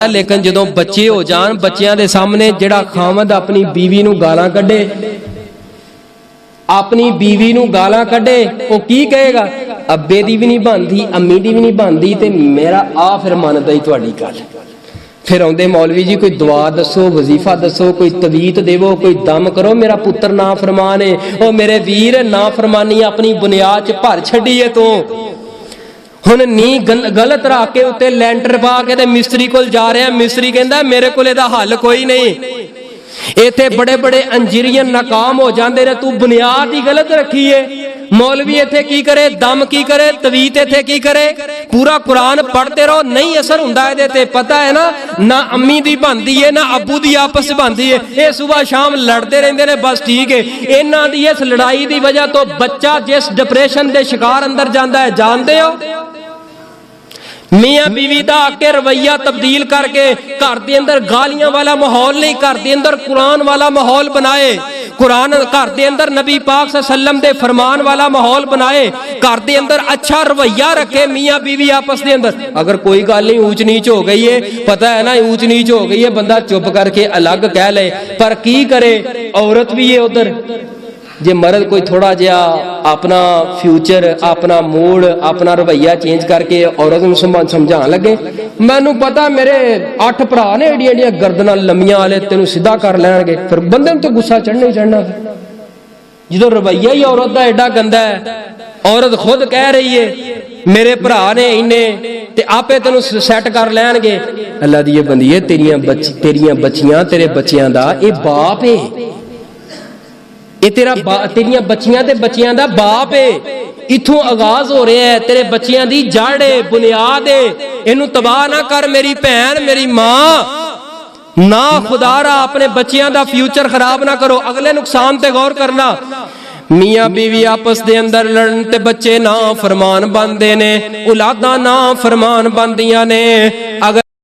लेकिन जो बच्चे हो जान बच्चों के सामने जिहड़ा खामद अपनी बीवी नूं गालां कढे अपनी बीवी नूं गालां कढे वो की कहेगा अब्बे दी भी नहीं बनती अम्मी दी भी नहीं बनती ते मेरा आ फिर मनदा ही तुहाडी गल। फिर आउंदे मौलवी जी कोई दुआ दसो वजीफा दसो कोई तवीत देवो कोई दम करो मेरा पुत्र ना फरमान है ओ मेरे वीर ना फरमानी अपनी बुनियाद च भर छड्डी है तू हुण नी गलत रख के उत्ते लैंटर पा के ते मिस्त्री कोल जा रहा मिस्त्री कहंदा मेरे कोल इहदा हल कोई नहीं इत्थे बड़े बड़े इंजीनियर नाकाम हो जाते ने तू बुनियाद ही गलत रखी है। मौलवी इत्थे की करे दम की करे तवीत इत्थे की करे पूरा कुरान पढ़ते रहो नहीं असर हुंदा इहदे ते पता है ना अम्मी दी बनदी है ना अब्बू दी आपस बनदी है ये सुबह शाम लड़ते रहंदे ने बस ठीक है। इन्हां दी इस लड़ाई दी वजह तो बच्चा जिस डिप्रेशन दे शिकार अंदर जांदा है जानते हो मियाँ बीवी दा आके रवैया तब्दील करके घर दे अंदर गालियां वाला माहौल नहीं घर दे अंदर कुरान वाला माहौल बनाए कुरान घर दे अंदर नबी पाक सल्लल्लाहु दे फरमान वाला माहौल बनाए घर दे अंदर अच्छा रवैया रखे मियाँ बीवी आपस दे अंदर। अगर कोई गल नहीं ऊंच नीच हो गई है पता है ना ऊंच नीच हो गई है बंदा चुप करके अलग कह ले पर की करे औरत भी है उधर जे मर्द कोई थोड़ा जिहा अपना फ्यूचर अपना मूड अपना रवैया चेंज करके औरत नूं समझाण लगे मैनू पता मेरे 8 भरा ने एडियां एडियां गर्दनां लम्मियां वाले तेनू सीधा कर लैणगे फिर बंदे नूं तो गुस्सा चढ़ना ही चढ़ना। जो रवैया ही औरत दा एडा गंदा है औरत खुद कह रही है मेरे भरा ने इन्ने ते आपे तेनू सैट कर लैणगे। अल्लाह दी बंदीए तेरियां बच्चियां तेरे बच्चियां दा ये बाप है ये तेरियां बच्चियां ते बच्चियां दा बाप है इथों आगाज हो रहा है तेरे बच्चियां दी जड़ है बुनियाद है इनू तबाह ना कर मेरी भैन मेरी मां ना खुदारा अपने बच्चियां दा फ्यूचर खराब ना करो। अगले नुकसान ते गौर करना मियाँ बीवी आपस दे अंदर लड़न ते बच्चे ना फरमान बनदे ने औलादां ना फरमान बनदियां ने। अगर